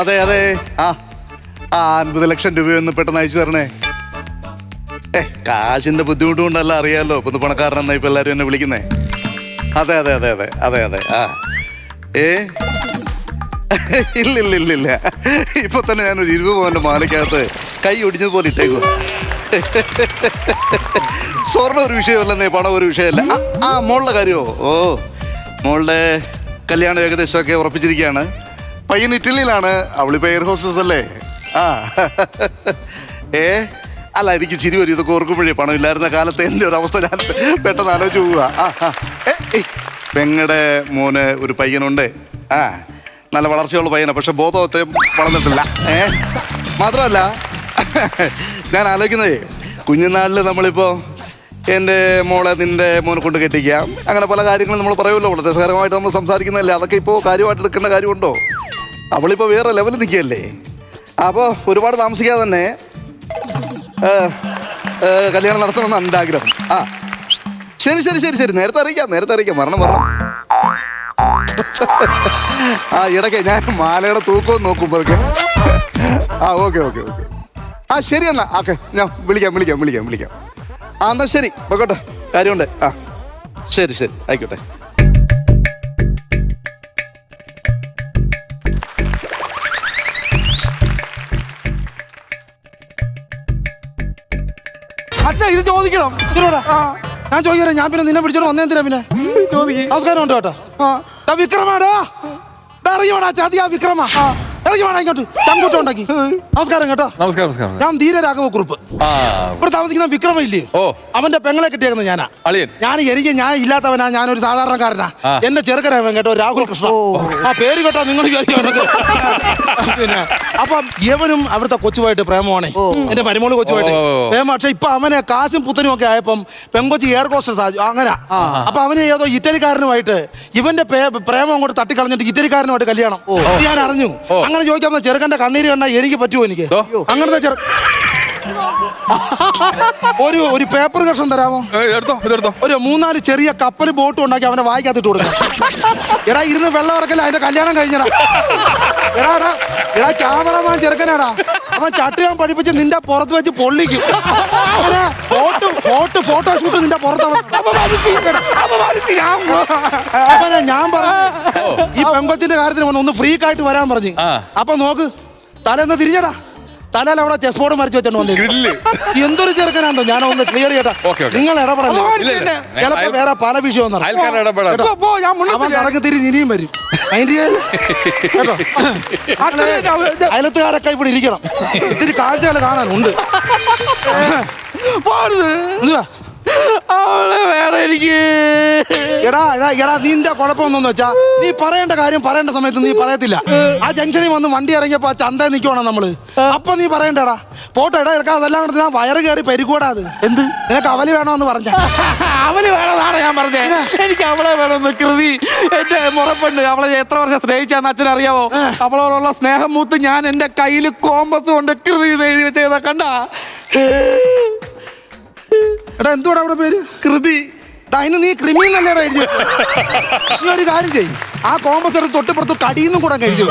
അതെ അതെ. ആ 50 ലക്ഷം രൂപയൊന്ന് പെട്ടെന്ന് അയച്ചു തരണേ. കാശിന്റെ ബുദ്ധിമുട്ട് കൊണ്ടല്ല, അറിയാലോ ഇപ്പൊ പണക്കാരനെന്നാ ഇപ്പൊ എല്ലാരും എന്നെ വിളിക്കുന്നേ. അതെ അതെ അതെ അതെ അതെ അതെ. ആ ഇല്ല ഇപ്പൊ തന്നെ ഞാനൊരു 20 പവന്റെ മാലയ്ക്കകത്ത് കൈ ഒടിഞ്ഞതുപോലെ ഇട്ടേക്കുക. സ്വർണ്ണം ഒരു വിഷയമല്ലെന്നേ, പണം ഒരു വിഷയമല്ല. മോളുടെ കാര്യമോ? ഓ, മോളുടെ കല്യാണം ഏകദേശമൊക്കെ ഉറപ്പിച്ചിരിക്കുകയാണ്. പയ്യൻ ഇറ്റലിയിലാണ്, അവളിപ്പോ എയർ ഹോസ്റ്റസ് അല്ലേ. അല്ല, എനിക്ക് ചിരി വരും ഇതൊക്കെ ഓർക്കുമ്പോഴേ. പണം ഇല്ലായിരുന്ന കാലത്ത് എൻ്റെ ഒരു അവസ്ഥ ഞാൻ പെട്ടെന്ന് ആലോചിച്ച് പോവുക. പെങ്ങടെ മോന് ഒരു പയ്യനുണ്ട്. നല്ല വളർച്ചയുള്ള പയ്യനാണ്, പക്ഷെ ബോധത്തെ വളർന്നിട്ടില്ല. മാത്രമല്ല ഞാൻ ആലോചിക്കുന്നതേ, കുഞ്ഞുനാളിൽ നമ്മളിപ്പോൾ എൻ്റെ മോളെ നിൻ്റെ മോനെ കൊണ്ട് കെട്ടിക്കാം, അങ്ങനെ പല കാര്യങ്ങളും നമ്മൾ പറയുമല്ലോ, വളരെ രസകരമായിട്ട് നമ്മൾ സംസാരിക്കുന്നതല്ലേ. അതൊക്കെ ഇപ്പോൾ കാര്യമായിട്ട് എടുക്കേണ്ട കാര്യമുണ്ടോ? അവളിപ്പോൾ വേറെ ലെവലിൽ നിൽക്കുകയല്ലേ. അപ്പോൾ ഒരുപാട് താമസിക്കാതെ തന്നെ കല്യാണം നടത്തണമെന്നാണ് എൻ്റെ ആഗ്രഹം. ശരി ശരി ശരി ശരി, നേരത്തെ അറിയിക്കാം. മരണം. ഇടയ്ക്ക് ഞാൻ മാലയുടെ തൂക്കവും നോക്കുമ്പോഴേക്ക്. ഓക്കെ. ശരി എന്നാ. ഓക്കെ, ഞാൻ വിളിക്കാം. എന്നാ ശരി, പോകട്ടെ, കാര്യമുണ്ട്. ശരി ആയിക്കോട്ടെ. അച്ഛാ, ഇത് ചോദിക്കണം. ഞാൻ ചോദിക്കാം. ഞാൻ പിന്നെ നിന്നെ പിടിച്ചോണ്ട് വന്നേന്തിനാ പിന്നെ? നമസ്കാരം ഉണ്ട് കേട്ടോ. വിക്രമാടോ, ഇറങ്ങി വേണ ചതിയാ. വിക്രമ ഇറങ്ങി വേണ ഇങ്ങോട്ട്. ചങ്കൂട്ടം ഉണ്ടാക്കി. നമസ്കാരം കേട്ടോ. നമസ്കാരം. ഞാൻ ധീരരാഘവക്കുറുപ്പ്. ഇവിടെ താമസിക്കുന്ന വിക്രമ ഇല്ലേ, അവന്റെ പെങ്ങളെ കിട്ടിയേക്കുന്നത് ഞാനാ. ഞാൻ ഇല്ലാത്തവനാ, ഞാനൊരു സാധാരണക്കാരനാ. എന്റെ ചെറുക്കനാവൻ കേട്ടോ, രാഹുൽ കൃഷ്ണ. പേര് കേട്ടോ നിങ്ങൾ. പിന്നെ അപ്പം ഇവനും അവിടുത്തെ കൊച്ചുമായിട്ട് പ്രേമമാണേ, എന്റെ മരുമോള് കൊച്ചുമായിട്ട് പ്രേമ. പക്ഷെ ഇപ്പൊ അവനെ കാശും പുത്തനും ഒക്കെ ആയപ്പം പെങ്കൊച്ചി എയർ ഹോസ്റ്റസ് അങ്ങനെ. അപ്പൊ അവന് ഏതോ ഇറ്റലിക്കാരനുമായിട്ട് ഇവന്റെ പ്രേമം കൊണ്ട് തട്ടിക്കളഞ്ഞിട്ട് ഇറ്റലിക്കാരനുമായിട്ട് കല്യാണം. ഞാൻ അറിഞ്ഞു. അങ്ങനെ ചോദിക്കാൻ ചെറുക്കന്റെ കണ്ണീര് കണ്ടാ എനിക്ക് പറ്റുമോ? എനിക്ക് അങ്ങനത്തെ ഒരു പേപ്പർ കഷ്ണം തരാമോ? ഒരു 3-4 ചെറിയ കപ്പൽ ബോട്ടും ഉണ്ടാക്കി അവന്റെ വായിക്കകത്തിട്ട് കൊടുക്കണം. എടാ, ഇരുന്ന് വെള്ളം ഇറക്കല്ല, അതിന്റെ കല്യാണം കഴിഞ്ഞടാ. എടാ ക്യാമറമാൻ ചെറുക്കനാടാ, അവൻ ചട്ടുകാൻ പഠിപ്പിച്ച് നിന്റെ പുറത്ത് വെച്ച് പൊള്ളിക്കും. ഫോട്ടോഷൂട്ട് നിന്റെ പുറത്ത്. ഞാൻ പറഞ്ഞു ഈ പെങ്കൊച്ചിന്റെ കാര്യത്തിന് ഒന്ന് ഫ്രീ ആയിട്ട് വരാൻ പറഞ്ഞു. അപ്പൊ നോക്ക്, തലേന്ന് തിരിഞ്ഞടാ, തലയിൽ അവിടെ ചെസ് ബോർഡ് മരിച്ചു വെച്ചോണ്ട് വന്നു. എന്തൊരു ചെറുക്കനാന്തോ. ഞാൻ ഒന്ന് ക്ലിയർ ചെയ്യട്ടെ. നിങ്ങൾ ഇടപെടണം. ചിലപ്പോ വേറെ പല വിഷയം ഇറങ്ങി തിരിഞ്ഞ് ഇനിയും വരും. കേട്ടോ, അയലത്തുകാരൊക്കെ ഇവിടെ ഇരിക്കണം. ഇത്തിരി കാഴ്ചകൾ കാണാനുണ്ട്. വേറെ എനിക്ക് എടാ നിന്റെ കുഴപ്പമൊന്നും വെച്ചാ നീ പറയേണ്ട കാര്യം പറയേണ്ട സമയത്ത് നീ പറയത്തില്ല. ആ ജംഗ്ഷനിൽ വന്ന് വണ്ടി ഇറങ്ങിയപ്പോ ചന്തയിൽ നിൽക്കുവാണോ നമ്മള്, അപ്പൊ നീ പറയണ്ടടാ. പോട്ടെ, ഇറക്കാം. അതെല്ലാം കൂടെ ഞാൻ വയറ് കയറി പരിക്കൂടാ. അത് എന്ത് നിനക്ക് അവല് വേണോന്ന് പറഞ്ഞ? അവല് വേണമെന്നാണ് ഞാൻ പറഞ്ഞത്. എനിക്ക് അവളെ വേണമെന്ന്. കൃതി എന്റെ മുറപ്പുണ്ട്. അവളെ എത്ര വർഷം സ്നേഹിച്ചാന്ന് അച്ഛനറിയാവോ? അവളോടുള്ള സ്നേഹം മൂത്ത് ഞാൻ എന്റെ കയ്യിൽ കോമ്പസ് കൊണ്ട് കൃതി എഴുതി വെച്ചതാ. കണ്ട എടാ, എന്തുവാടാ അവിടെ പേര്? കൃതി. അതിന് നീ ക്രിമിനല്ലേടാ എഴുതി. നീ ഒരു കാര്യം ചെയ്യും, ആ കോമ്പസ് തൊട്ടുപുറത്ത് കടിയുന്നും കൂടെ കഴിച്ചു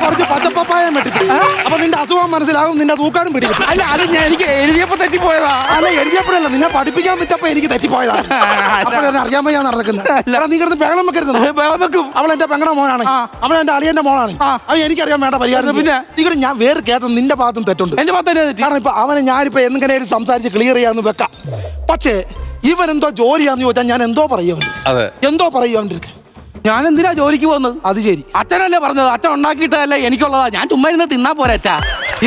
കുറച്ച് പച്ചപ്പപ്പായം വെട്ടിട്ട്. അപ്പൊ നിന്റെ അസുഖം മനസ്സിലാകും, നിന്റെ തൂക്കാനും പിടിക്കും. അല്ല, അത് ഞാൻ എനിക്ക് എഴുതിയപ്പോ തെറ്റിപ്പോയതാ. അല്ല, എഴുതിയപ്പോഴല്ല, നിന്നെ പഠിപ്പിക്കാൻ പറ്റപ്പോ എനിക്ക് തെറ്റിപ്പോയതാണ്. അപ്പോഴാണ് അറിയാൻ ഞാൻ നടക്കുന്നത്. നീ കിടന്ന് ബഹളം വെക്കരുത്. അവൾ എന്റെ പെങ്ങടെ മോനാണ്, അവൾ എന്റെ അളിയന്റെ മോളാണ്. അവൻ എനിക്കറിയാൻ വേണ്ട പരിഹാരം. പിന്നെ ഇവിടെ ഞാൻ വേറെ കേട്ടത് നിന്റെ ഭാഗത്തും തെറ്റുണ്ട്. എന്റെ ഭാഗത്ത് കാരണം ഇപ്പൊ അവനെ ഞാനിപ്പോ എങ്ങനെയും സംസാരിച്ച് ക്ലിയർ ചെയ്യാന്ന് വെക്കാം. പക്ഷേ ഇവൻ എന്തോ ജോലിയാന്ന് ചോദിച്ചാൽ ഞാൻ എന്തോ പറയും. അവൻ്റെ ഞാൻ എന്തിനാ ജോലിക്ക് പോകുന്നത്? അത് ശരി, അച്ഛനല്ലേ പറഞ്ഞത്. അച്ഛൻ ഉണ്ടാക്കിയിട്ടല്ലേ എനിക്കുള്ളതാ. ഞാൻ ചുമ്മാ ഇരുന്ന് തിന്നാ പോരാ അച്ഛാ.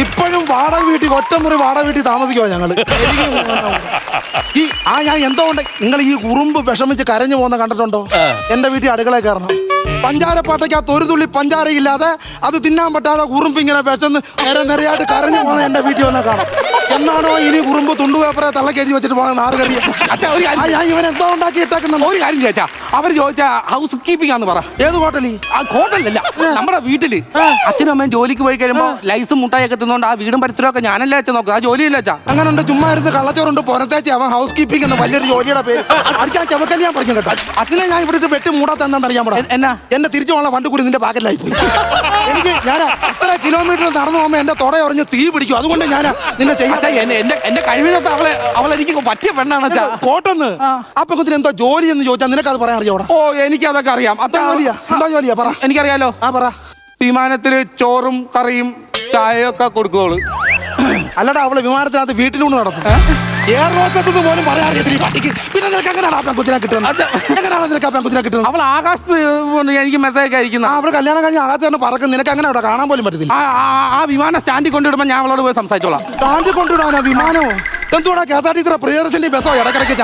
ഇപ്പോഴും വാടക വീട്ടിൽ, ഒറ്റമുറി വാടക വീട്ടിൽ താമസിക്കുവാ ഞങ്ങള്. ഞാൻ എന്തോ ഉണ്ട്. നിങ്ങൾ ഈ ഉറുമ്പ് വിഷമിച്ച് കരഞ്ഞു പോകുന്ന കണ്ടിട്ടുണ്ടോ? എന്റെ വീട്ടിൽ അടുക്കളയിൽ കയറണം. പഞ്ചാരപ്പാട്ടയ്ക്കകത്ത് ഒരു തുള്ളി പഞ്ചാരയില്ലാതെ അത് തിന്നാൻ പറ്റാതെ ഉറുമ്പ് ഇങ്ങനെ വിശന്ന് നിരയായിട്ട് കരഞ്ഞു പോകുന്ന എന്റെ വീട്ടിൽ വന്നാൽ കാണാം. എന്നാണോ ഇനി ഉറുമ്പ് തുണ്ടുപേപ്പറെ തള്ളക്കെഴുതി വെച്ചിട്ട് പോകുന്ന ആർക്കറിയ? ഇവൻ എന്തോ ഉണ്ടാക്കി ഇട്ടേക്കുന്ന. ഒരു കാര്യം ചോദിച്ചാ, അവർ ചോദിച്ചാ ഹൗസ് കീപ്പിംഗ് ആന്ന് പറ. ഏത് ഹോട്ടലിൽ? ഹോട്ടലല്ല, നമ്മുടെ വീട്ടില് അച്ഛനും അമ്മയും ജോലിക്ക് പോയി കഴിയുമ്പോ ലൈസും മുട്ടായൊക്കെ തിന്നോണ്ട് ആ വീടും പരിസരമൊക്കെ ഞാനല്ലേ അച്ഛൻ നോക്കുക. ആ ജോലിയില്ല അച്ഛാ. അങ്ങനെ ഉണ്ട്, ചുമ്മാ ഇരുന്ന് കള്ളച്ചോറുണ്ട് പുറത്തേച്ച് അവൻ ഹൗസ് കീപ്പിംഗ് എന്ന വലിയൊരു ജോലിയുടെ പേര് അടിച്ചാൽ ചെവക്കല് ഞാൻ പറഞ്ഞു കേട്ടോ. അതിനെ ഞാൻ ഇവിടെ വെട്ടി മൂടാത്ത എന്താണെന്ന് അറിയാൻ പറയാം. എന്നെ തിരിച്ചു പോകാനുള്ള വണ്ടി കൂടി നിന്റെ പാക്കറ്റിലായി പോയി. എനിക്ക് ഞാൻ അത്ര കിലോമീറ്റർ നടന്നു പോകുമ്പോ എന്റെ തുട ഉറഞ്ഞ് തീ പിടിക്കും. അതുകൊണ്ട് ഞാൻ നിന്നെ ചെയ്യാത്ത എന്റെ കഴിവിനൊക്കെ അവളെനിക്ക് പറ്റിയ പെണ്ണാണ് അച്ഛാ. കോട്ടെന്ന് ആ പെങ്കൊച്ചിന് എന്തോ ജോലി എന്ന് ചോദിച്ചാൽ നിനക്ക് അത് പറയാൻ അറിയാവോ? ഓ എനിക്കതൊക്കെ അറിയാം. ജോലിയാ എന്താ ജോലിയാ പറ. എനിക്കറിയാലോ. ആ പറ. വിമാനത്തില് ചോറും കറിയും ചായയൊക്കെ കൊടുക്കുള്ളൂ. അല്ലടാ അവള് വിമാനത്തിനകത്ത് വീട്ടിലൂടെ നടത്തും. എയർ ഹോസ്റ്റസ് പോലും പറയാൻ അറിയത്തില്ല ഈ പട്ടിക്ക്. പിന്നെ നിനക്ക് എങ്ങനെയാണ് ആ പെങ്കൊച്ചിനെ കിട്ടുന്നത്? എങ്ങനെയാണ് നിനക്ക് ആ പെങ്കൊച്ചിനെ കിട്ടുന്നത്? അവൾ ആകാശത്ത് എനിക്ക് മെസ്സേജ് ഒക്കെ അയക്കുന്ന. അവള് കല്യാണം കഴിഞ്ഞ് ആകാശത്ത് തന്നെ പറക്കും. നിനക്ക് അങ്ങനെ അവിടെ കാണാൻ പോലും പറ്റത്തില്ല. ആ വിമാനം സ്റ്റാൻഡിൽ കൊണ്ടിടുമ്പോ ഞാൻ അവളോട് പോയി സംസാരിച്ചോളാം. സ്റ്റാൻഡിൽ കൊണ്ടുവിടാനാ വിമാനമോ? എന്തുകൂടാ KSRTC പ്രിയദർശന്റെ ബസ്സോ ഇടക്കിടയ്ക്ക്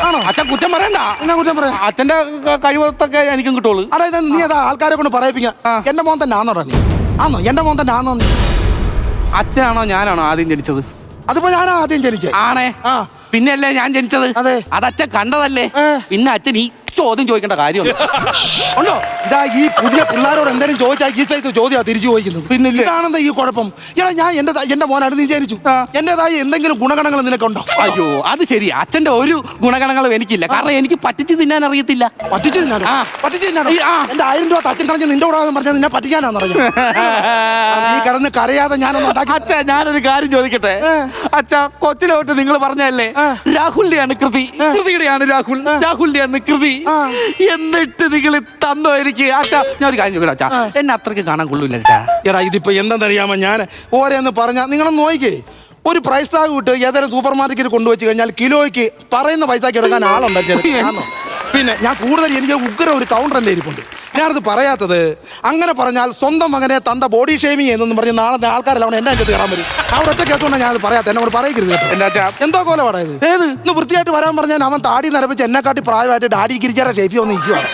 ആണോ? അച്ഛൻ കുറ്റം പറയണ്ട. എന്നാ കുറ്റം പറയാം? അച്ഛന്റെ കഴിവത്തൊക്കെ എനിക്കും കിട്ടുള്ളൂ. അതായത് നീ അതാ ആൾക്കാരെ കൊണ്ട് പറയിപ്പിക്കാം. എന്റെ മോൻ തന്നെ ആന്നോടാ നീ? ആന്നോ? എന്റെ മോൻ തന്നെ ആന്നോ നീ? അച്ഛനാണോ ഞാനാണോ ആദ്യം ജനിച്ചത്? അതിപ്പോ ഞാനാ ആദ്യം ജനിച്ചേ. ആണേ. പിന്നെയല്ലേ ഞാൻ ജനിച്ചത്? അതെ. അത് അച്ഛൻ കണ്ടതല്ലേ? പിന്നെ അച്ഛൻ ഈ ചോദ്യം ചോദിക്കേണ്ട കാര്യം ഉണ്ടോ? ഇതാ ഈ പുതിയ പിള്ളേരോട് എന്തെങ്കിലും ചോദിച്ചാൽ ഈ സൈത്ത് ചോദ്യം തിരിച്ചു ചോദിക്കുന്നത്. പിന്നെ ഇതാണെന്താ ഈ കുഴപ്പം? എടാ ഞാൻ എന്റെ മോനാണ് നീ ജനിച്ചു. എന്റേതായ എന്തെങ്കിലും ഗുണഗണങ്ങൾ നിനക്കുണ്ടോ? അയ്യോ അത് ശരി. അച്ഛന്റെ ഒരു ഗുണഗണങ്ങളും എനിക്കില്ല. കാരണം എനിക്ക് പറ്റിച്ച് തിന്നാൻ അറിയത്തില്ല. പറ്റിച്ചു തിന്നാനോ? പറ്റിച്ചു തിന്നാനോ? എന്റെ 1000 രൂപ തച്ചും കളഞ്ഞ് നിന്റെ കൂടെ പറഞ്ഞാൽ നിന്നെ പറ്റിക്കാനാന്ന് പറഞ്ഞു. നീ കിടന്ന് കരയാതെ ഞാനൊന്നും ഉണ്ടാക്കി. അച്ഛാ ഞാനൊരു കാര്യം ചോദിക്കട്ടെ? അച്ഛാ കൊച്ചിലോട്ട് നിങ്ങൾ പറഞ്ഞല്ലേ രാഹുലിന്റെയാണ് കൃതി, കൃതിയുടെയാണ് രാഹുൽ, രാഹുലിന്റെയാണ് കൃതി. എന്നിട്ട് നിങ്ങൾ തന്നോ എനിക്ക്? അച്ഛാ ഞാൻ ഒരു കാര്യം ചോദിക്കട്ടെ അച്ഛാ, എന്നെ അത്രയ്ക്ക് കാണാൻ കൊള്ളൂല്ല അച്ഛാ. എടാ ഇതിപ്പോ എന്തെന്നറിയാമോ? ഞാൻ ഓരോന്ന് പറഞ്ഞാൽ നിങ്ങളൊന്ന് നോക്കിക്കേ. ഒരു പ്രൈസ് ടാഗ് വിട്ട് ഏതായാലും സൂപ്പർ മാർക്കറ്റിൽ കൊണ്ടുവച്ച് കഴിഞ്ഞാൽ കിലോയ്ക്ക് പറയുന്ന പൈസക്ക് എടുക്കാൻ ആളുണ്ടാക്കിയത്. പിന്നെ ഞാൻ കൂടുതൽ എനിക്ക് ഉഗ്ര ഒരു കൗണ്ടർ എൻ്റെ ഇരിപ്പുണ്ട്. ഞാനത് പറയാത്തത് അങ്ങനെ പറഞ്ഞാൽ സ്വന്തം മകനെ തന്റെ ബോഡി ഷേമിങ് എന്നൊന്നും പറഞ്ഞ് നാളെ ആൾക്കാരെല്ലാം എന്നെ അടുത്ത് കയറാൻ വരും. അവിടെ ഒറ്റ കേസുകൊണ്ടാണ് ഞാനത് പറയാത്ത. എന്നോട് പറയരുത്. എന്തോ കോലപാടാ ഇത്? ഇന്ന് വൃത്തിയായിട്ട് വരാൻ പറഞ്ഞാൽ അവൻ താടി നരപ്പിച്ച് എന്നെക്കാട്ടി പ്രായമായിട്ട് ഡാഡി കിരിച്ചാറെ ഷേപ്പി വന്ന് ഇരിക്കുവാണ്.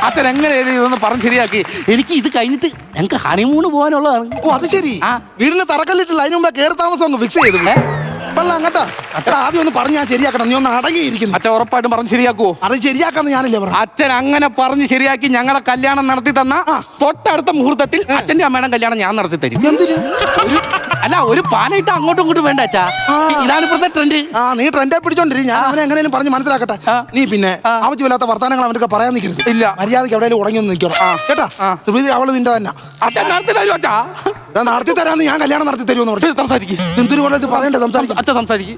അച്ഛൻ എങ്ങനെ ഇതൊന്ന് പറഞ്ഞ് ശരിയാക്കി. എനിക്ക് ഇത് കഴിഞ്ഞിട്ട് ഞങ്ങൾക്ക് ഹണിമൂണ് പോകാനുള്ളതാണ്. ഓ അത് ശരി. വീടിന് തറക്കല്ലിട്ടില്ല, അതിന് മുമ്പേ കയറി താമസം ഒന്ന് ഫിക്സ് ചെയ്തു. വെള്ളം അങ്ങട്ടാ ആദ്യം ഒന്ന് പറഞ്ഞ് ഞാൻ ശരിയാക്കണം. നീ ഒന്ന് അടങ്ങിയിരിക്കുന്നു. അച്ഛൻ ഉറപ്പായിട്ടും പറഞ്ഞ് ശരിയാക്കുവോ? അത് ശരിയാക്കാന്ന് ഞാനില്ലേ പറഞ്ഞു. അച്ഛൻ അങ്ങനെ പറഞ്ഞ് ശരിയാക്കി ഞങ്ങളെ കല്യാണം നടത്തി തന്ന തൊട്ടടുത്ത മുഹൂർത്തത്തിൽ അച്ഛന്റെ അമ്മയുടെ കല്യാണം ഞാൻ നടത്തി തരും. എന്തിന്? അല്ല ഒരു പാലയിട്ട് അങ്ങോട്ടും ഇങ്ങോട്ടും വേണ്ട അച്ഛാ. ഇതാണ് ഇപ്പോഴത്തെ ട്രെൻഡ്. നീ ട്രെൻഡെ പിടിച്ചോണ്ടിരി. ഞാൻ അവനെ എങ്ങനെയും പറഞ്ഞ് മനസ്സിലാക്കട്ടെ. നീ പിന്നെ ആവശ്യമില്ലാത്ത വർത്തമാനങ്ങൾ അവനൊക്കെ പറയാൻ നിൽക്കരുത്. ഇല്ല മര്യാദയ്ക്ക് എവിടെയും ഉടങ്ങി ഒന്ന് നിൽക്കണം കേട്ടാ. സുബീദ് അവള് നിന്റെ തന്നെ അച്ഛൻ നടത്തി തരും. അച്ഛാ നടത്തി തരാന്ന് ഞാൻ കല്യാണം നടത്തി തരുമെന്ന് പറഞ്ഞു. സംസാരിക്കും. എന്തൊരു കൊല്ലത്ത് പറയണ്ടേ? സംസാരിക്കും. അച്ഛൻ സംസാരിക്കും.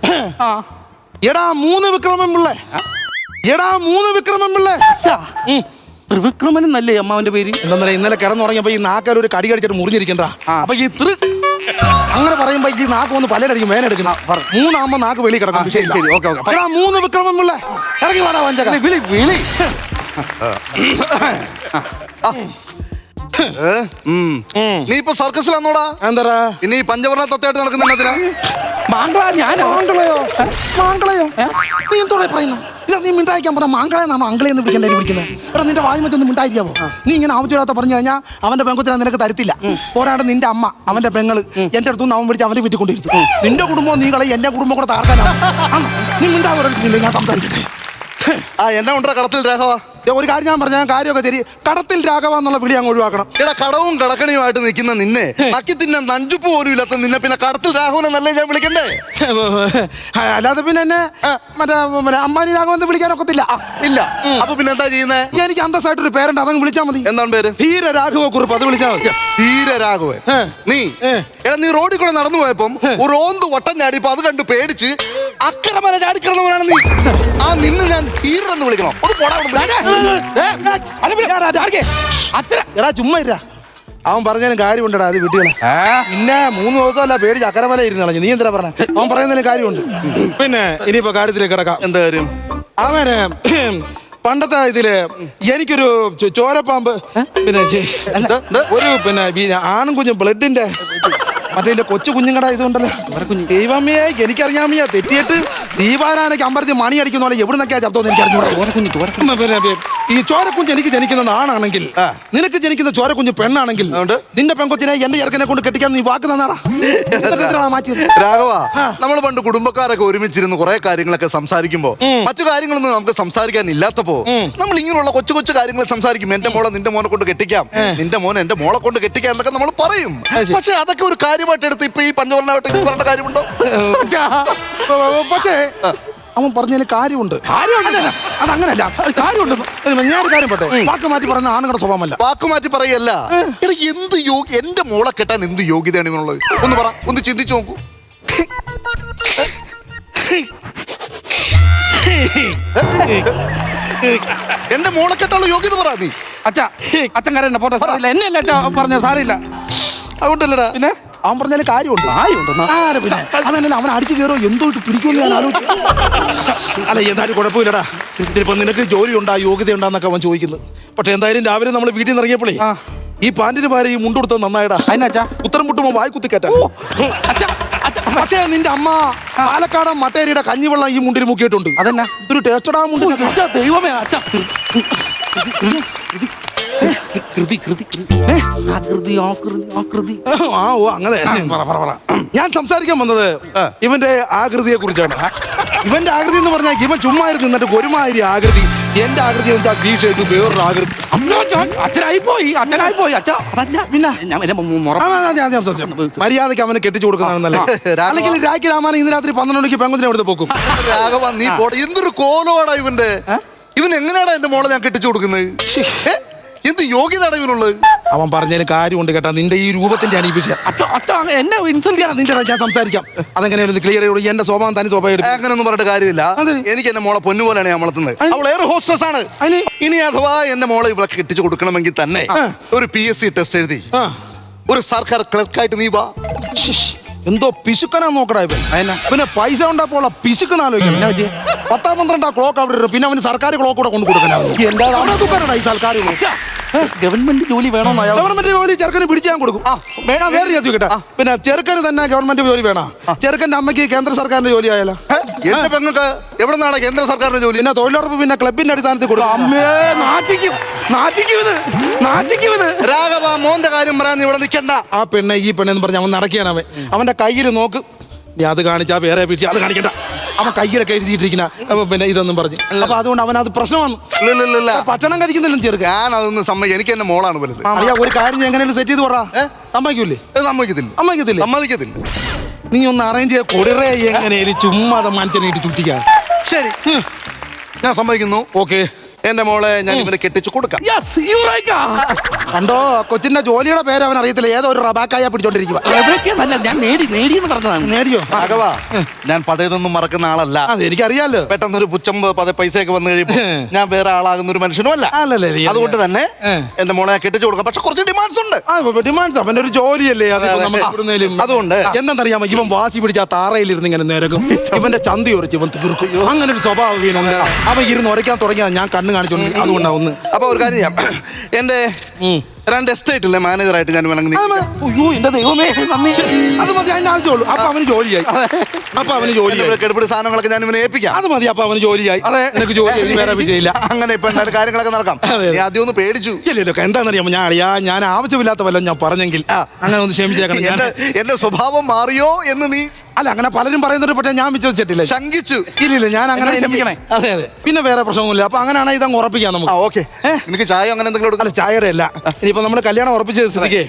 എടാ 3 വിക്രമൻ പിള്ളേ. എടാ 3 വിക്രമൻ പിള്ളേ. ത്രിവിക്രമൻ എന്നല്ലേ അമ്മാവന്റെ പേര്? എന്താ ഇന്നലെ കിടന്നുറങ്ങിയപ്പോ ഈ നാക്കാൽ ഒരു കടി കടിച്ചിട്ട് മുറിഞ്ഞിരിക്കണ്ട. അപ്പൊ ഈ അങ്ങനെ പറയുമ്പോ ഈ നാക്ക് ഒന്ന് പലരടിക്കും വേനെടുക്കണം. 3 ആകുമ്പോ നാക്ക് വെളി കിടക്കണം. ശരി 3 വിക്രമൻ പിള്ളേ ഇറങ്ങി വേണോ വഞ്ചക വിളി വിളി. നീ ഇപ്പൊ സർക്കസിലാന്നോടാ? എന്താ ഇനി ഈ പഞ്ചവർണ്ണ തത്തയായിട്ട് നടക്കുന്ന മാങ്കളയോ? നീ എന്തോടെ പറയുന്നു? ഇല്ല നീ മിണ്ടായിക്കാൻ പറഞ്ഞ മാങ്കളയെന്നാണോ അങ്കളയെന്ന് വിളിക്കേണ്ടി വിളിക്കുന്നത്? എടാ നിന്റെ വായ്മറ്റൊന്നും മിണ്ടായിരിക്കാമോ? നീ ഇങ്ങനെ ആവശ്യമില്ലാത്ത പറഞ്ഞു കഴിഞ്ഞാൽ അവന്റെ പെങ്കൊച്ചിനെ നിനക്ക് തരത്തില്ല. പോരാണ്ട് നിന്റെ അമ്മ അവന്റെ പെങ്ങള് എന്റെ അടുത്തുനിന്ന് അവൻ വിളിച്ച് അവന്റെ വീട്ടിൽ കൊണ്ടിരുത്തി. നിന്റെ കുടുംബം നീ കളി എന്റെ കുടുംബം കൂടെ താർക്കാനാണ്. നീ മിണ്ടാതെ പറഞ്ഞില്ല. ഞാൻ സംസാരിക്കട്ടെ. എന്നെ കൊണ്ട കടത്തിൽ രാഘവ ഒരു കാര്യം ഞാൻ പറഞ്ഞ കാര്യമൊക്കെ ശരി. കടത്തിൽ രാഘവ എന്നുള്ള വിളി അങ്ങ് ഒഴിവാക്കണം. എടാ കടവും കടക്കണിയുമായിട്ട് നിൽക്കുന്ന നിന്നെ നക്കി തിന്നെ നഞ്ചുപ്പ് പോലും ഇല്ലാത്ത നിന്നെ പിന്നെ കടത്തിൽ രാഘവനെ നല്ല ഞാൻ വിളിക്കണ്ടേ? അല്ലാതെ പിന്നെ എന്നെ മറ്റേ അമ്മാനി രാഘവൻ വിളിക്കാനൊക്കത്തില്ല. ഇല്ല. അപ്പൊ പിന്നെ എന്താ ചെയ്യുന്നേ? എനിക്ക് അന്തസ്സായിട്ടൊരു പേരുണ്ട്, അതങ്ങ് വിളിച്ചാൽ മതി. എന്താണ് പേര്? ധീര രാഘവ കുറിപ്പ്. അത് വിളിച്ചാൽ മതി. ധീര രാഘവൻ. നീ റോഡിൽ കൂടെ നടന്നു പോയപ്പം ഒരു ഓന്ത് വട്ടം ചാടിയപ്പോ അത് കണ്ട് പേടിച്ച് അക്കരമല ചാടിക്കിടന്നവനാണ് നീ. നിന്നെ ഞാൻ ധീരെന്ന് വിളിക്കണം. എടാ ചുമ്മാ ഇല്ല. അവൻ പറഞ്ഞാലും കാര്യമുണ്ടടാ. അത് വിട്ടുകളെ. പിന്നെ 3 ദിവസമല്ല പേടിച്ച് അക്കരമല ഇരുന്ന് കളഞ്ഞു. നീ എന്താ പറഞ്ഞ? അവൻ പറയുന്നതിന് കാര്യമുണ്ട്. പിന്നെ ഇനിയിപ്പോ കാര്യത്തിലേക്ക് കിടക്കാം. എന്താ കാര്യം? അവന് പണ്ടത്തെ ഇതില് എനിക്കൊരു ചോരപ്പാമ്പ് പിന്നെ ഒരു പിന്നെ ആണും കുഞ്ഞും ബ്ലഡിന്റെ മറ്റേ കൊച്ചു കുഞ്ഞുങ്ങളുടെ ഇതുണ്ടല്ലോ. ദൈവമേ എനിക്കറിയാമയ്യ തെറ്റിയിട്ട് ദീപാരാനയ്ക്ക് അമ്പരത്തി മണി അടിക്കുന്ന പോലെ എവിടെ നിന്നൊക്കെയാ ശബ്ദം എനിക്ക് അറിഞ്ഞൂടാ. ഈ ചോരക്കുഞ്ഞ് എനിക്ക് ജനിക്കുന്ന ആണാണെങ്കിൽ നിനക്ക് ജനിക്കുന്ന ചോരക്കുഞ്ഞ് പെണ്ണാണെങ്കിൽ നിന്റെ പെൺകൊച്ചിനെ എന്റെ ചെറുക്കനെ കൊണ്ട് കെട്ടിക്കാൻ നീ വാക്ക് തന്നാടാ. രാഘവ, നമ്മൾ പണ്ട് കുടുംബക്കാരൊക്കെ ഒരുമിച്ചിരുന്ന് കുറെ കാര്യങ്ങളൊക്കെ സംസാരിക്കുമ്പോ മറ്റു കാര്യങ്ങളൊന്നും നമുക്ക് സംസാരിക്കാൻ ഇല്ലാത്തപ്പോ നമ്മൾ ഇങ്ങനെയുള്ള കൊച്ചു കൊച്ചു കാര്യങ്ങൾ സംസാരിക്കും. എന്റെ മോളെ നിന്റെ മോനെ കൊണ്ട് കെട്ടിക്കാം, നിന്റെ മോനെ എന്റെ മോളെ കൊണ്ട് കെട്ടിക്കാം എന്നൊക്കെ നമ്മൾ പറയും. പക്ഷെ അതൊക്കെ ഒരു കാര്യമായിട്ട് എടുത്ത് ഇപ്പൊ ഈ പഞ്ചവർണ്ണമായിട്ട് പറഞ്ഞ കാര്യമുണ്ടോ? പക്ഷേ അവൻ പറഞ്ഞതിൽ കാര്യമുണ്ട്. കാര്യമുണ്ട്. അതങ്ങനല്ല, കാര്യമുണ്ട്. ഞാനൊരു കാര്യം പറ്റേ, വാക്ക് മാറ്റി പറയുന്ന ആണുങ്ങളുടെ സ്വഭാവമല്ല. വാക്ക് മാറ്റി പറയല്ല. എന്ത് എന്റെ മോളെ കെട്ടാൻ എന്ത് യോഗ്യതയാണ് ഇവനുള്ളത്? ഒന്ന് പറ, ഒന്ന് ചിന്തിച്ചു നോക്കൂ. എന്റെ മോളെ കെട്ടാനുള്ള യോഗ്യത പറ നീ. അച്ഛൻ കരണ്ട, പോട്ടെ, സാറില്ല. എന്നെയല്ല അച്ഛാ പറഞ്ഞ, സാറില്ല. അതുകൊണ്ടല്ലടാ പിന്നെ അവൻ പറഞ്ഞാല് കാര്യമുണ്ട്. പിന്നെ അതല്ല, അവൻ അടിച്ചു കയറോ എന്തോ ഇട്ട് പിടിക്കുമെന്ന് ഞാൻ ആലോചിച്ചു. അല്ല, എന്നാലും കുഴപ്പമില്ലടാ. ഇതിപ്പോ നിനക്ക് ജോലി ഉണ്ടാ, യോഗ്യത ഉണ്ടാന്നൊക്കെ അവൻ ചോദിക്കുന്നത്. പക്ഷെ എന്തായാലും രാവിലെ നമ്മൾ വീട്ടിൽ നിന്ന് ഇറങ്ങിയപ്പോഴേ ഈ പാന്റിന് പാര ഈ മുണ്ടെടുത്തത് നന്നായിടാ. ഉത്തരം മുട്ടുമ്പോ വായി കുത്തിക്കറ്റാ. പക്ഷേ നിന്റെ അമ്മ പാലക്കാട് മട്ടേരിയുടെ കഞ്ഞിവെള്ളം ഈ മുണ്ടിൽ മുക്കിയിട്ടുണ്ട്. അതെന്നാ ഇതൊരു ടേസ്റ്റഡാ മുണ്ട്. ദൈവമേ, അങ്ങനെ ഞാൻ സംസാരിക്കാൻ വന്നത് ഇവന്റെ ആകൃതിയെ കുറിച്ചാണ്. ഇവന്റെ ആകൃതി എന്ന് പറഞ്ഞാൽ ഇവൻ ചുമ്മാ നിന്നിട്ട് ഒരുമാതിരി ആകൃതി. എന്റെ ആകൃതി വീഴ്ചയായിട്ട് വേറൊരു ആകൃതി. അച്ഛനായി പോയി. പിന്നെ മര്യാദയ്ക്ക് അവനെ കെട്ടിച്ചു കൊടുക്കുന്നതാണെന്നല്ലേ. അല്ലെങ്കിൽ രാഖി രാമായണം ഇന്ന് രാത്രി 12 മണിക്ക് പെങ്കുതിനെ എടുത്ത് പോക്കും. രാഘവ, നീ എന്തൊരു കോലമാടാ ഇവന്റെ. ഇവൻ എങ്ങനെയാടാ എന്റെ മോളെ ഞാൻ കെട്ടിച്ചു കൊടുക്കുന്നത്? എന്ത് യോഗ്യതാണ് ഇവനുള്ളത്? അവൻ പറഞ്ഞതിന് കാര്യമുണ്ട് കേട്ടാ. നിന്റെ ഈ രൂപത്തിന്റെ അണിയിപ്പിച്ച എന്നെ ഇൻസൾട്ട് ചെയ്യണം. നിന്റെ ഞാൻ സംസാരിക്കാം. അതെങ്ങനെയാണ് ക്ലിയർ ചെയ്തോളൂ. എന്റെ സ്വഭാവം തനി സ്വഭാവം അങ്ങനെയൊന്നും പറഞ്ഞിട്ട് കാര്യമില്ല. എനിക്ക് എന്റെ മോളെ പൊന്നുപോലെയാണ് ഞാൻ വളർത്തുന്നത്. അവൾ എയർ ഹോസ്റ്റസ് ആണ്. ഇനി അഥവാ എന്റെ മോളെ ഇവിടെ കെട്ടിച്ചു കൊടുക്കണമെങ്കിൽ തന്നെ ഒരു PSC ടെസ്റ്റ് എഴുതി ഒരു സർക്കാർ ക്ലർക്കായിട്ട് നീ വാ. എന്തോ പിശുക്കനാ നോക്കടാ ഇവൻ. പിന്നെ പൈസ ഉണ്ടാപ്പോളാ പിശുക്കുന്ന ആലോചിക്കണം. 10-12 ക്ലോക്ക് അവിടെ ഇടും. പിന്നെ അവന് സർക്കാർ ക്ലോക്ക് കൂടെ കൊണ്ട് കൊടുക്കണം. ഈ സർക്കാർ ഗവൺമെന്റ് ജോലി വേണോ? ഗവൺമെന്റ് ജോലി ചെറുക്കന് പിടിച്ച് ഞാൻ കൊടുക്കും. വേണം, വേറെ ചേച്ചി കേട്ടാ. പിന്നെ ചെറുക്കന് തന്നെ ഗവൺമെന്റ് ജോലി വേണം. ചെറുക്കന്റെ അമ്മയ്ക്ക് കേന്ദ്ര സർക്കാരിന്റെ ജോലി ആയാലോ? എന്റെ പെങ്ങൾക്ക് എവിടെ നിന്നാണ് കേന്ദ്ര സർക്കാരിന്റെ ജോലി? പിന്നെ തൊഴിലുറപ്പ് പിന്നെ ക്ലബിന്റെ അടിസ്ഥാനത്തിൽ കൊടുക്കും. രാഘവ, മോന്റെ കാര്യം പറയാൻ ഇവിടെ നിൽക്കണ്ട. ആ പെണ്ണെ ഈ പെണ്ണെന്ന് പറഞ്ഞ അവൻ നടക്കുകയാണ്. അവന്റെ കയ്യിൽ നോക്ക്. നീ അത് കാണിച്ചാ വേറെ പിടിച്ച് അത് കാണിക്കണ്ട. അവൻ കയ്യിലൊക്കെ എഴുതിയിട്ടിരിക്കുന്ന പിന്നെ ഇതൊന്നും പറഞ്ഞു. അപ്പൊ അതുകൊണ്ട് അവൻ അത് പ്രശ്നമാണ്. ഭക്ഷണം കഴിക്കുന്നില്ല ചെറുക്ക. ഞാൻ അതൊന്നും സമ്മതിക്കും. എനിക്ക് എന്റെ മോളാണ് വലുത്. അറിയാ, ഒരു കാര്യം എങ്ങനെയാണ് സെറ്റ് ചെയ്ത് പറ. സമ്മതിക്കൂലേ? സമ്മതിക്കത്തില്ല. നീ ഒന്ന് അറേഞ്ച് ചെയ്ത് കൊടുറേ. എങ്ങനെയാലും ചുമ്മാ മനുഷ്യനായിട്ട് ചുറ്റിക്കാൻ. ശരി, ഞാൻ സമ്മതിക്കുന്നു. ഓക്കെ, എന്റെ മോളെ ഞാൻ ഇവനെ കെട്ടിച്ചു കൊടുക്കാം. കണ്ടോ, കൊച്ചിന്റെ ജോലിയുടെ പേര് അവൻ അറിയത്തില്ല. ഏതോ ഒരു റബാക്കായ പിടിച്ചോണ്ടിരിക്കുക. നേടിയോ? രാഘവാ, ഞാൻ പഴയതൊന്നും മറക്കുന്ന ആളല്ല. അത് എനിക്കറിയാലോ. പെട്ടെന്നൊരു പുച്ഛം പൈസയൊക്കെ വന്നു കഴിയുമ്പോൾ ഞാൻ വേറെ ആളാകുന്ന ഒരു മനുഷ്യനും അല്ല. അതുകൊണ്ട് തന്നെ എന്റെ മോളെ ഞാൻ കെട്ടിച്ചു കൊടുക്കാം. പക്ഷെ കുറച്ച് ഡിമാൻഡ്സ് ഉണ്ട്. ഡിമാൻഡ്സ് അവന്റെ ഒരു ജോലിയല്ലേ. അതുകൊണ്ട് എന്താണെന്നറിയാമോ, ഇവൻ വാശി പിടിച്ച ആ താറയിലിരുന്ന് ഇങ്ങനെ നിരക്കും. ഇവന്റെ ചന്തി ഉറച്ച് ഇവൻ തീർക്കും. അങ്ങനെ ഒരു സ്വഭാവം അവൻ ഇരുന്ന് ഉറയ്ക്കാൻ തുടങ്ങിയാൽ ഞാൻ കണ്ണ് കാണിച്ചോണ്ട്. അതുകൊണ്ടാവുന്നു. അപ്പൊ ഒരു കാര്യം ചെയ്യാം. എന്റെ 2 എസ്റ്റേറ്റിലെ മാനേജറായിട്ട് ഞാൻ വേണമെങ്കിൽ അത് മതി. അതിന്റെ ആവശ്യമുള്ളൂ. അപ്പൊ അവന് ജോലിയായി. കെടുപ്പിടി സാധനങ്ങളൊക്കെ ഞാൻ ഇവനെ ഏൽപ്പിക്കാം. അത് മതി. അപ്പൊ അവന് ജോലിയായി. നിനക്ക് ജോലി വേറെ വിഷയമില്ല. അങ്ങനെ ഇപ്പൊ കാര്യങ്ങളൊക്കെ നടക്കാം. ആദ്യം ഒന്ന് പേടിച്ചു. ഇല്ലല്ലോ, എന്താണെന്നറിയാമോ, ഞാൻ ആവശ്യമില്ലാത്ത വല്ലതും ഞാൻ പറഞ്ഞെങ്കിൽ അങ്ങനെ ഒന്ന് ക്ഷമിച്ചേക്കണം. എന്റെ സ്വഭാവം മാറിയോ എന്ന് നീ അല്ല, അങ്ങനെ പലരും പറയുന്നുണ്ട്. പക്ഷേ ഞാൻ വിശ്വസിച്ചിട്ടില്ല, ശങ്കിച്ചു. ഇല്ല, ഞാൻ അങ്ങനെ ക്ഷമിക്കണേ. അതെ. പിന്നെ വേറെ പ്രശ്നമൊന്നുമില്ല. അപ്പൊ അങ്ങനെയാണ് ഇതങ്ങ് ഉറപ്പിക്കാം നമുക്ക്. ഓക്കെ. എനിക്ക് ചായ അങ്ങനെ എന്തെങ്കിലും? അല്ല, ചായയുടെ അല്ല. ഇനിയിപ്പോ നമ്മള് കല്യാണം ഉറപ്പിച്ച സ്ഥിതിക്ക്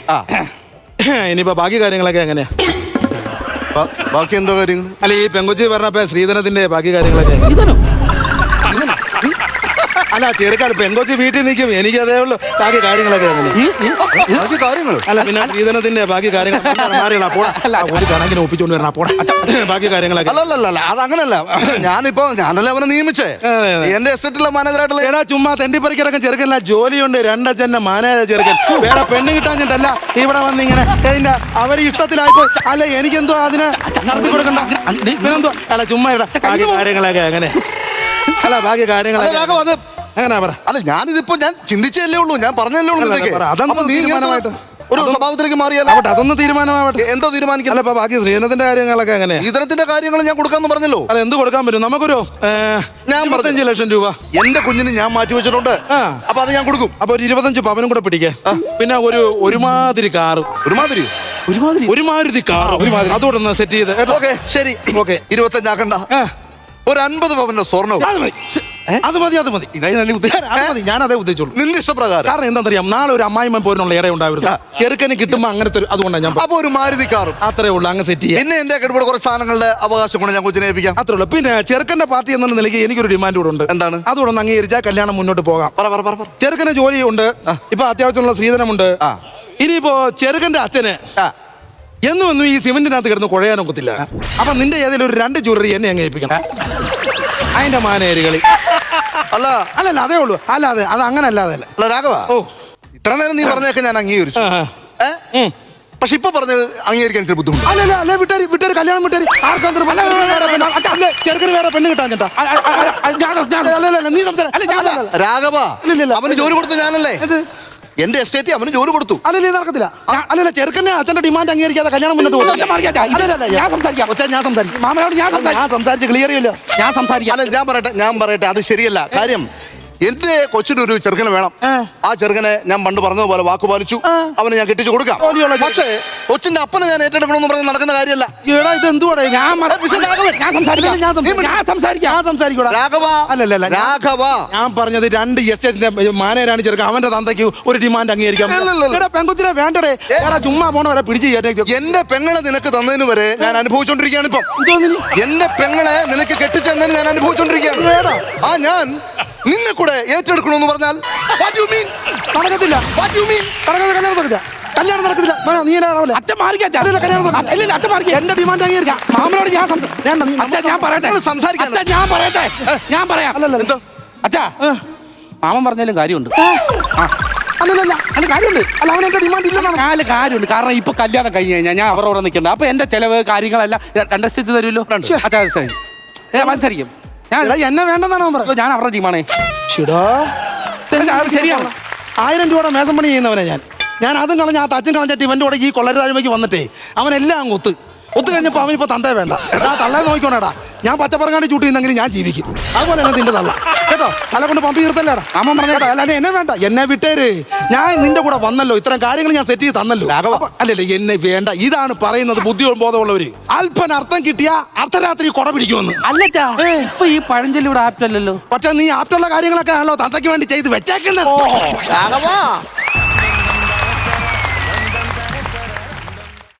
ഇനിയിപ്പോ ബാക്കി കാര്യങ്ങളൊക്കെ എങ്ങനെയാ? ബാക്കി എന്തോ കാര്യങ്ങൾ? അല്ല, ഈ പെങ്കൊച്ചി പറഞ്ഞപ്പോ ശ്രീധനത്തിന്റെ ബാക്കി കാര്യങ്ങളൊക്കെ അല്ല, ചെറുക്കാൽ പെങ്കൊച്ചി വീട്ടിൽ നിൽക്കും. എനിക്ക് അതേ ഉള്ളൂ. ബാക്കി കാര്യങ്ങളൊക്കെ അല്ല, പിന്നെ ശ്രീധനത്തിന്റെ ബാക്കി കാര്യങ്ങൾ ഒരു കണക്കിന് ഒപ്പിച്ചോണ്ട് വരണം. ബാക്കി കാര്യങ്ങളൊക്കെ അല്ലല്ല, അത് അങ്ങനല്ല. ഞാനല്ല അവനെ നിയമിച്ചേ. എന്റെ എസ്റ്റേറ്റിലെ മാനേജറായിട്ടുള്ള എടാ, ചുമ്മാ തെണ്ടിപ്പറിക്കിടക്കം ചെറുക്കല്ല. ജോലിയുണ്ട്. 2 അച്ഛന്റെ മാനേജർ ചെറുക്കൻ. വേറെ പെണ്ണ് കിട്ടാഞ്ഞിട്ടല്ല ഇവിടെ വന്നിങ്ങനെ അവര് ഇഷ്ടത്തിലായിപ്പോ. അല്ല, എനിക്കെന്തോ അതിനെ നടത്തി കൊടുക്കണ്ട. പിന്നെന്തോ? അല്ല, ചുമ്മാ ബാക്കി കാര്യങ്ങളൊക്കെ അങ്ങനെ. അല്ല, ബാക്കി കാര്യങ്ങളൊക്കെ അങ്ങനെ പറ. അല്ല, ഞാനിതിപ്പോ ഞാൻ ചിന്തിച്ചല്ലേ ഉള്ളൂ. ഞാൻ പറഞ്ഞല്ലേ ഉള്ളൂ. അതൊന്നും തീരുമാനമായിട്ട് ഒരു സ്വഭാവത്തിലേക്ക് മാറിയാലോ? അതൊന്നും തീരുമാനമാവട്ടെ. എന്തോ തീരുമാനിക്കാം. അല്ല, ബാക്കി ശ്രീധനത്തിന്റെ കാര്യങ്ങളൊക്കെ എങ്ങനെ? ശ്രീധനത്തിന്റെ കാര്യങ്ങൾ ഞാൻ കൊടുക്കാന്ന് പറഞ്ഞല്ലോ. അല്ല, എന്ത് കൊടുക്കാൻ പറ്റും? നമുക്കൊരു 25 ലക്ഷം രൂപ എന്റെ കുഞ്ഞിന് ഞാൻ മാറ്റി വെച്ചിട്ടുണ്ട്. അപ്പൊ അത് ഞാൻ കൊടുക്കും. അപ്പൊ ഒരു 25 പവനും കൂടെ പിടിക്കേ. പിന്നെ ഒരുമാതിരി കാറ്. ഒരുമാതിരി കാർ അതോടെ സെറ്റ് ചെയ്ത്. ഓക്കെ, ശരി. 25 ആക്കണ്ട. ഒരു 50 പവന്റെ സ്വർണ്ണവും. അത് മതി അത് മതി ഇതായി നല്ല ഉദ്ദേശം. അത് മതി, ഞാൻ അതേ ഉദ്ദേശിച്ചുള്ളൂ. നിന്റെ ഇഷ്ടപ്രകാരം. കാരണം എന്താണെന്നറിയാം, നാളെ ഒരു അമ്മായിമ്മ പോലുള്ള ഇട ഉണ്ടാവരുത്. ചെറുക്കന് കിട്ടുമ്പോ അങ്ങനത്തെ അതുകൊണ്ടാണ് ഞാൻ അപ്പൊ ഒരു മാരുതി കാറും അത്രേ ഉള്ളൂ, അങ്ങ് സെറ്റ് ചെയ്യാം. പിന്നെ എന്റെ കടുപ്പ കുറച്ച് സാധനങ്ങളുടെ അവകാശം കൊണ്ട് ഞാൻ കൊച്ചിനെ ഏൽപ്പിക്കാം. അത്രേ ഉള്ളൂ. പിന്നെ ചെറുക്കന്റെ പാർട്ടി എന്ന നിലയ്ക്ക് എനിക്കൊരു ഡിമാൻഡ് കൂടെ ഉണ്ട്. എന്താണ്? അതുകൂടെ ഒന്ന് അംഗീകരിച്ചാൽ കല്യാണം മുന്നോട്ട് പോകാം. പറ. ചെറുക്കന് ജോലിയുണ്ട്, ഇപ്പൊ അത്യാവശ്യമുള്ള സ്ത്രീധനമുണ്ട്. ഇനിയിപ്പോ ചെറുക്കന്റെ അച്ഛന് എന്നും ഈ സിമെന്റിനകത്ത് കിടന്ന് കുഴയാനൊക്കത്തില്ല. അപ്പൊ നിന്റെ ഏതെങ്കിലും ഒരു 2 ജ്വല്ലറി എന്നെ അങ്ങ് ഏൽപ്പിക്കണം. അതിന്റെ മാനേരുകളി അല്ലല്ല അതേ ഉള്ളൂ. അല്ലാതെ അത് അങ്ങനെ അല്ലാതെ അല്ല രാഘവ, ഇത്ര നേരം നീ പറഞ്ഞൊക്കെ ഞാൻ അംഗീകരിച്ചു. പക്ഷെ ഇപ്പൊ പറഞ്ഞത് അംഗീകരിക്കാൻ ഇത്തിരി ബുദ്ധിമുട്ട്. അല്ല വിട്ടേര് കല്യാണം വിട്ടേര്. ചെറുക്കന് വേറെ പെണ്ണ് കിട്ടാൻ ചേട്ടാ. നീ രാഘവ, അവന് ജോലി കൊടുത്തു ഞാനല്ലേ? എന്റെ എസ്റ്റേറ്റ് അവന് ജോലി കൊടുത്തു. അല്ലല്ലേ നടക്കത്തില്ല. അല്ലല്ല ചെറുക്കനെ അച്ഛന്റെ ഡിമാൻഡ് അംഗീകരിക്കാതെ കല്യാണം മുന്നോട്ട് പോകും. ഞാൻ സംസാരിച്ച് ക്ലിയർ ചെയ്യല്ലോ. ഞാൻ സംസാരിക്കാം. അല്ല ഞാൻ പറയട്ടെ അത് ശരിയല്ല. കാര്യം എന്റെ കൊച്ചിനൊരു ചെറുക്കനെ വേണം. ആ ചെറുക്കനെ ഞാൻ പണ്ട് പറഞ്ഞതുപോലെ വാക്ക് പാലിച്ചു. അവന് ഞാൻ കെട്ടിച്ചു കൊടുക്കാം. പക്ഷേ കൊച്ചിന്റെ അപ്പനെ ഞാൻ ഏറ്റെടുക്കണമെന്ന് പറഞ്ഞ് നടക്കുന്ന കാര്യമല്ല. ഇത് എന്തുവാടെ? ഞാൻ പറഞ്ഞത് 2 എസ്റ്റേറ്റിന്റെ മാനേജരാണ് ചെറുക്കൻ. അവന്റെ തന്തയ്ക്ക് ഒരു ഡിമാൻഡ് അംഗീകരിക്കാം. പെൺകുച്ചിനെ വേണ്ടടേ, ചുമ്മാ പോണവരെ പിടിച്ച് കയറ്റി. എന്റെ പെങ്ങളെ നിനക്ക് തന്നതിന് വരെ ഞാൻ അനുഭവിച്ചോണ്ടിരിക്കുകയാണ്. ഇപ്പം എന്റെ പെങ്ങളെ നിനക്ക് കെട്ടിച്ചെന്നതിന് ഞാൻ അനുഭവിച്ചോണ്ടിരിക്കുകയാണ്. ഞാൻ നിന്നെ കൂടെ ഏറ്റെടുക്കണമെന്ന് പറഞ്ഞാൽ നടക്കത്തില്ല. കല്യാണം നടക്കത്തില്ല. എന്റെ ഡിമാൻഡ് അംഗീകരിക്കാം. മാമനോട് ഞാൻ പറയാം. അച്ഛാ, മാമൻ പറഞ്ഞാലും കാര്യമുണ്ട്. അല്ലല്ല അല്ല കാര്യമുണ്ട്. അല്ല അവൻ എന്റെ ഡിമാൻഡ് ഇല്ലെന്നാണ്. കാര്യമുണ്ട്. കാരണം ഇപ്പൊ കല്യാണം കഴിഞ്ഞ് കഴിഞ്ഞാൽ ഞാൻ അവരോട് നിൽക്കണ്ട. അപ്പൊ എന്റെ ചെലവ് കാര്യങ്ങളെല്ലാം 2 ലക്ഷത്തി തരുമല്ലോ. അച്ഛാ മനസ്സിലായിരിക്കും. എന്നെ വേണ്ടെന്നാണ് അവൻ പറഞ്ഞത്. ഞാൻ അവരുടെ ടീമാണേ. ശരിയാണ്. 1000 രൂപയുടെ മേസം പണി ചെയ്യുന്നവനെ ഞാൻ അതും കളഞ്ഞ ആ തച്ചും കളഞ്ഞിട്ട് ഇവന്റെ കൂടെ ഈ കൊള്ളര താഴ്മയ്ക്ക് വന്നിട്ടേ അവനെല്ലാം അങ്ങ് ഒത്തു കഴിഞ്ഞപ്പോ അവനിപ്പോ തന്തേ വേണ്ട. ആ തള്ളേ നോക്കിക്കോണേടാ. ഞാൻ പച്ചപ്പറങ്ങാണ്ടി ചൂട്ടി നിന്നെങ്കിലും ഞാൻ ജീവിക്കും. അതുപോലെ തന്നെ നിന്റെ തള്ള കേട്ടോ. തല കൊണ്ട് പമ്പ് തീർത്തല്ലേടാ. അമ്മ പറഞ്ഞേട്ടാ. അല്ലാതെ എന്നെ വേണ്ട, എന്നെ വിട്ടേര്. ഞാൻ നിന്റെ കൂടെ വന്നല്ലോ, ഇത്തരം കാര്യങ്ങൾ ഞാൻ സെറ്റ് ചെയ്ത് തന്നല്ലോ. അല്ലല്ലേ എന്നെ വേണ്ട. ഇതാണ് പറയുന്നത് ബുദ്ധി ബോധമുള്ളവര്. അല്പന അർത്ഥം കിട്ടിയ അർദ്ധരാത്രി കൊട പിടിക്കുമെന്ന്. അല്ലച്ചാ ഇപ്പൊ ഈ പഴഞ്ചൊല്ലി ഇവിടെ ആപ്റ്റല്ലല്ലോ. പക്ഷെ നീ ആപ്റ്റുള്ള കാര്യങ്ങളൊക്കെ ആണല്ലോ തന്തയ്ക്ക് വേണ്ടി ചെയ്ത് വെച്ചേക്കുന്നത്.